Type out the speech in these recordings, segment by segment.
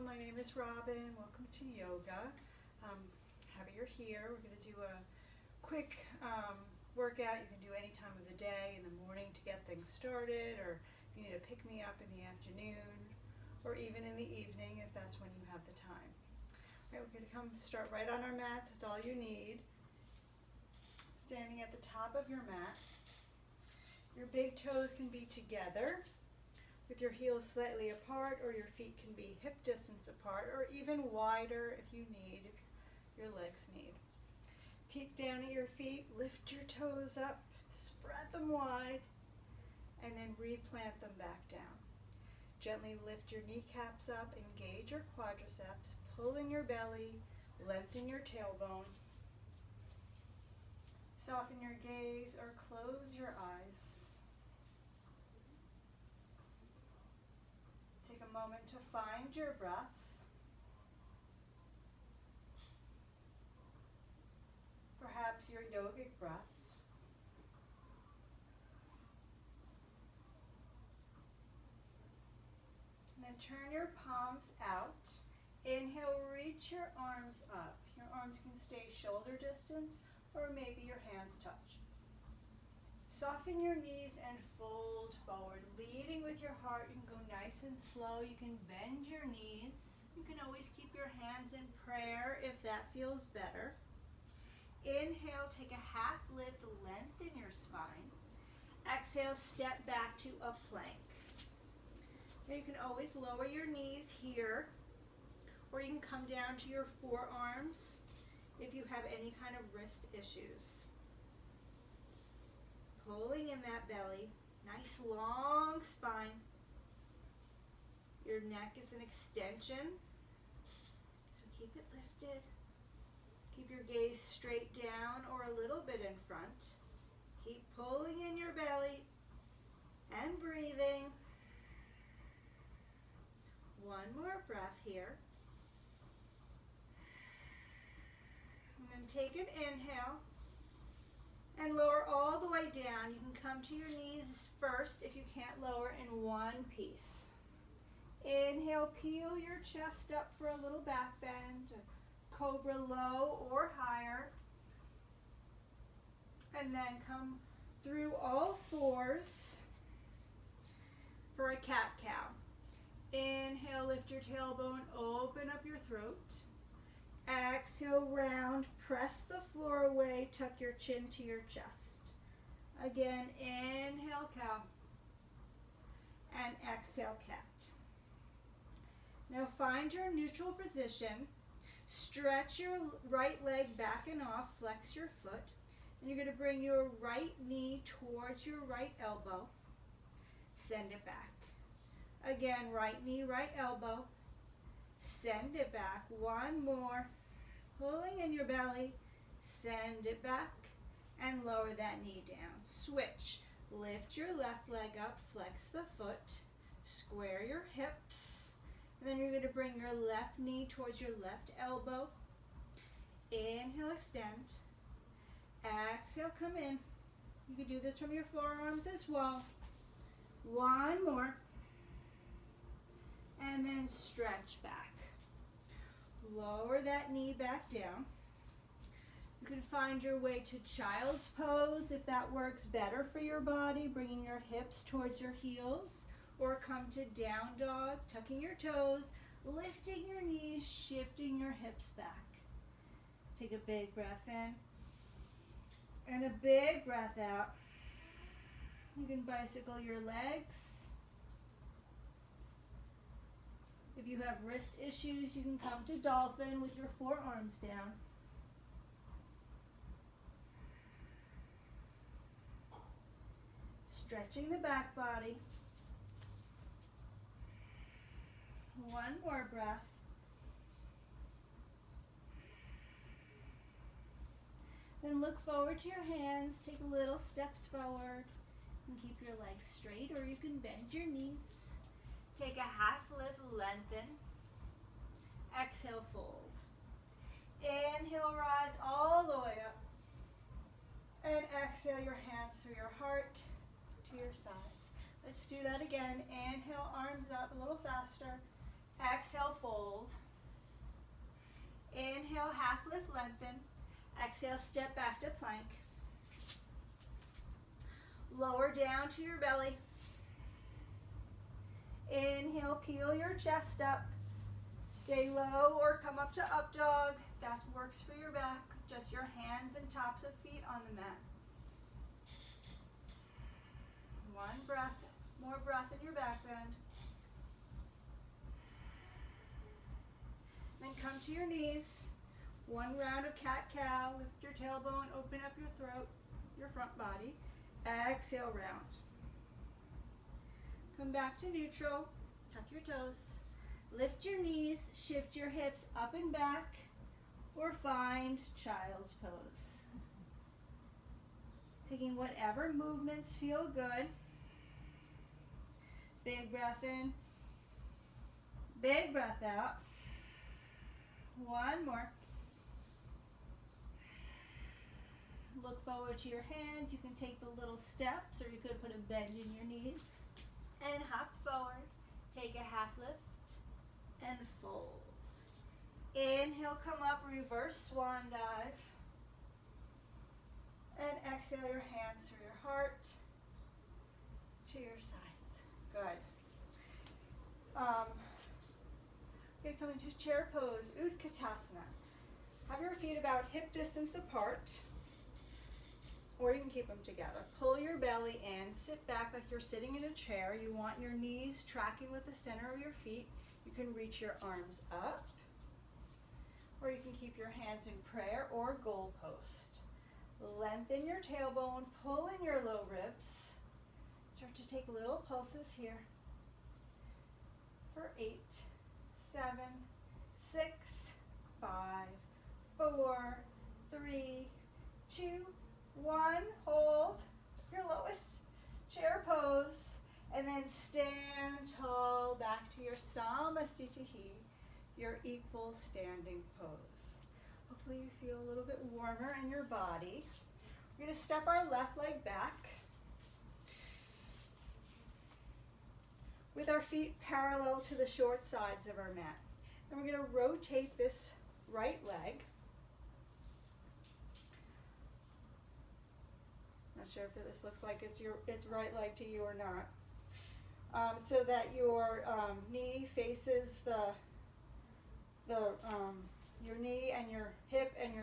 my name is Robin. Welcome to yoga. Happy you're here. We're going to do a quick workout. You can do any time of the day, in the morning to get things started, or if you need to pick me up in the afternoon, or even in the evening if that's when you have the time. All right, we're going to start right on our mats. That's all you need. Standing at the top of your mat. Your big toes can be together with your heels slightly apart, or your feet can be hip distance apart, or even wider if you need, if your legs need. Peek down at your feet, lift your toes up, spread them wide, and then replant them back down. Gently lift your kneecaps up, engage your quadriceps, pull in your belly, lengthen your tailbone. Soften your gaze or close your eyes. Take a moment to find your breath. Perhaps your yogic breath. And then turn your palms out. Inhale, reach your arms up. Your arms can stay shoulder distance, or maybe your hands touch. Soften your knees and fold forward, leading with your heart. You can go nice and slow. You can bend your knees. You can always keep your hands in prayer if that feels better. Inhale, take a half lift, lengthen your spine. Exhale, step back to a plank. Now you can always lower your knees here, or you can come down to your forearms if you have any kind of wrist issues. Pulling in that belly, nice long spine. Your neck is an extension, so keep it lifted. Keep your gaze straight down or a little bit in front. Keep pulling in your belly and breathing. One more breath here. And then take an inhale and lower all the way down. You can come to your knees first if you can't lower in one piece. Inhale, peel your chest up for a little back bend, cobra low or higher. And then come through all fours for a cat-cow. Inhale, lift your tailbone, open up your throat. Exhale, round, press the floor away, tuck your chin to your chest. Again, inhale, cow, and exhale, cat. Now find your neutral position. Stretch your right leg back and off, flex your foot, and you're going to bring your right knee towards your right elbow. Send it back. Again, right knee, right elbow. Send it back. One more. Pulling in your belly. Send it back. And lower that knee down. Switch. Lift your left leg up. Flex the foot. Square your hips. And then you're going to bring your left knee towards your left elbow. Inhale, extend. Exhale, come in. You can do this from your forearms as well. One more. And then stretch back. Lower that knee back down. You can find your way to child's pose if that works better for your body, bringing your hips towards your heels, or come to down dog, tucking your toes, lifting your knees, shifting your hips back. Take a big breath in and a big breath out. You can bicycle your legs. If you have wrist issues, you can come to dolphin with your forearms down. Stretching the back body. One more breath. Then look forward to your hands. Take little steps forward and keep your legs straight, or you can bend your knees. Take a half lift, lengthen. Exhale, fold. Inhale, rise all the way up. And exhale your hands through your heart to your sides. Let's do that again. Inhale, arms up a little faster. Exhale, fold. Inhale, half lift, lengthen. Exhale, step back to plank. Lower down to your belly. Inhale, peel your chest up. Stay low or come up to up dog. That works for your back. Just your hands and tops of feet on the mat. One breath, more breath in your back bend. Then come to your knees. One round of cat-cow. Lift your tailbone, open up your throat, your front body. Exhale, round. Come back to neutral. Tuck your toes. Lift your knees, shift your hips up and back, or find child's pose. Taking whatever movements feel good. Big breath in. Big breath out. One more. Look forward to your hands. You can take the little steps, or you could put a bend in your knees. And hop forward. Take a half lift and fold. Inhale, come up, reverse swan dive. And exhale your hands through your heart to your sides. Good. We're going to come into chair pose, Utkatasana. Have your feet about hip distance apart, or you can keep them together. Pull your belly in, sit back like you're sitting in a chair. You want your knees tracking with the center of your feet. You can reach your arms up, or you can keep your hands in prayer or goal post. Lengthen your tailbone, pull in your low ribs. Start to take little pulses here. For 8, 7, 6, 5, 4, 3, 2, 1. Hold your lowest chair pose. And then stand tall back to your Samasthiti, your equal standing pose. Hopefully you feel a little bit warmer in your body. We're going to step our left leg back with our feet parallel to the short sides of our mat. And we're going to rotate this right leg. Not sure if this looks like it's right leg to you or not. So that your knee faces your knee and your hip and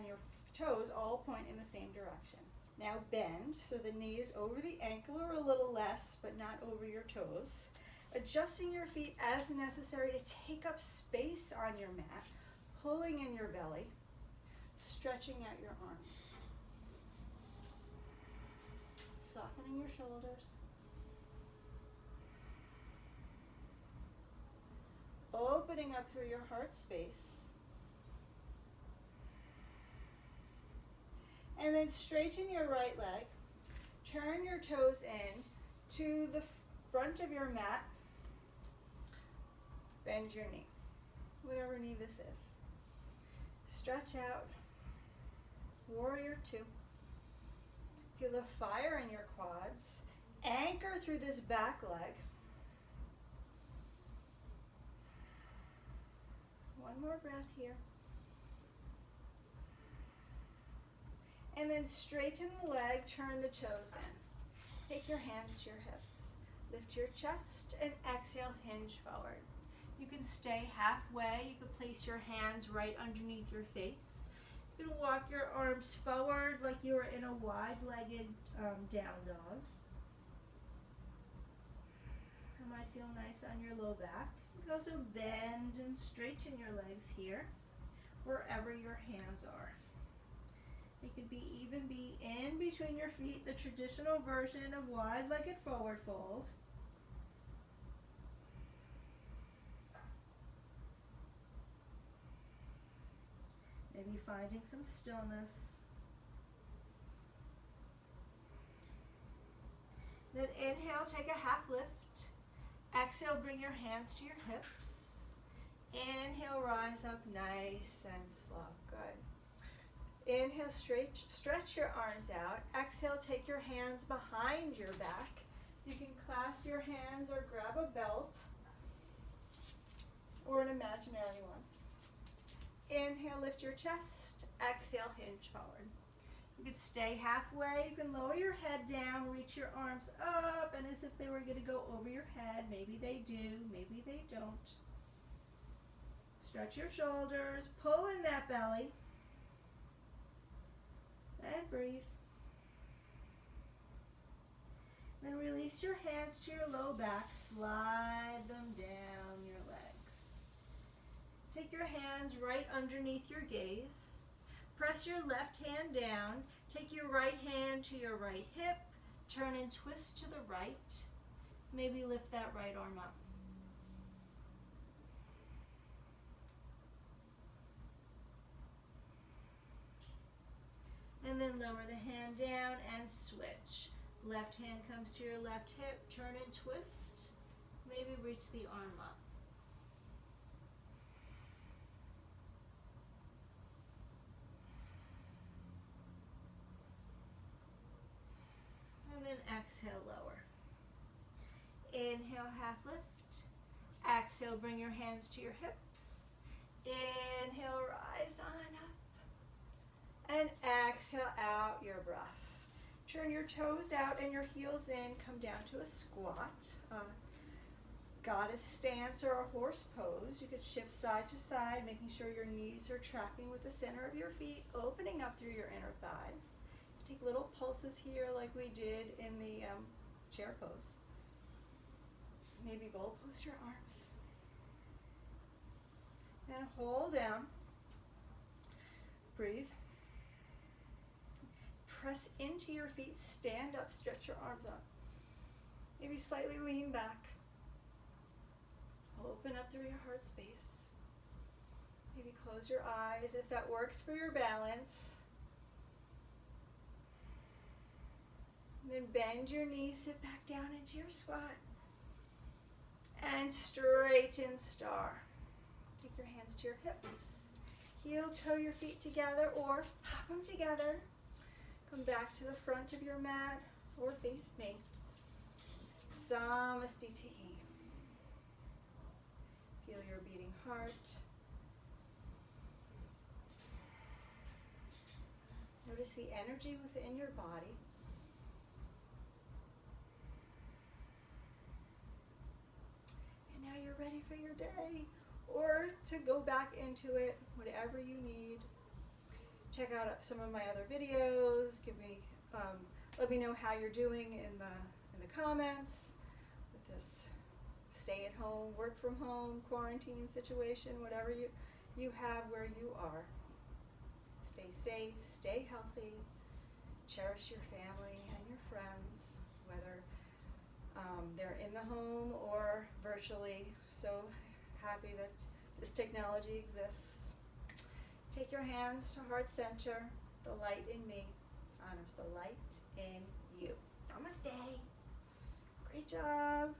your toes all point in the same direction. Now bend so the knee is over the ankle or a little less, but not over your toes. Adjusting your feet as necessary to take up space on your mat, pulling in your belly, stretching out your arms. Softening your shoulders. Opening up through your heart space. And then straighten your right leg. Turn your toes in to the front of your mat. Bend your knee, whatever knee this is. Stretch out. Warrior 2. Feel the fire in your quads. Anchor through this back leg. One more breath here. And then straighten the leg, turn the toes in. Take your hands to your hips. Lift your chest and exhale, hinge forward. You can stay halfway. You can place your hands right underneath your face. You can walk your arms forward like you were in a wide-legged down dog. It might feel nice on your low back. You can also bend and straighten your legs here, wherever your hands are. It could even be in between your feet, the traditional version of wide-legged forward fold. Maybe finding some stillness. Then inhale, take a half lift. Exhale, bring your hands to your hips. Inhale, rise up nice and slow. Good. Inhale, stretch your arms out. Exhale, take your hands behind your back. You can clasp your hands or grab a belt. an imaginary one. Inhale, lift your chest. Exhale, hinge forward. You could stay halfway. You can lower your head down, reach your arms up, and as if they were going to go over your head. Maybe they do, maybe they don't. Stretch your shoulders, pull in that belly, and breathe. Then release your hands to your low back, slide them down your legs. Take your hands right underneath your gaze. Press your left hand down. Take your right hand to your right hip. Turn and twist to the right. Maybe lift that right arm up. And then lower the hand down and switch. Left hand comes to your left hip. Turn and twist. Maybe reach the arm up. And then exhale, lower. Inhale, half lift. Exhale, bring your hands to your hips. Inhale, rise on up. And exhale out your breath. Turn your toes out and your heels in. Come down to a squat. Goddess stance or a horse pose. You could shift side to side, making sure your knees are tracking with the center of your feet, opening up through your inner thighs. Take little pulses here like we did in the chair pose. Maybe goal post your arms. And hold down. Breathe. Press into your feet, stand up, stretch your arms up. Maybe slightly lean back. Open up through your heart space. Maybe close your eyes if that works for your balance. And then bend your knees, sit back down into your squat. And straighten star. Take your hands to your hips. Heel toe your feet together or hop them together. Come back to the front of your mat or face me. Samastiti. Feel your beating heart. Notice the energy within your body. And now you're ready for your day or to go back into it, whatever you need. Check out some of my other videos. Let me know how you're doing in the comments with this stay at home, work from home, quarantine situation, whatever you have where you are. Stay safe, stay healthy, cherish your family and your friends, whether they're in the home or virtually. So happy that this technology exists. Take your hands to heart center. The light in me honors the light in you. Namaste. Great job.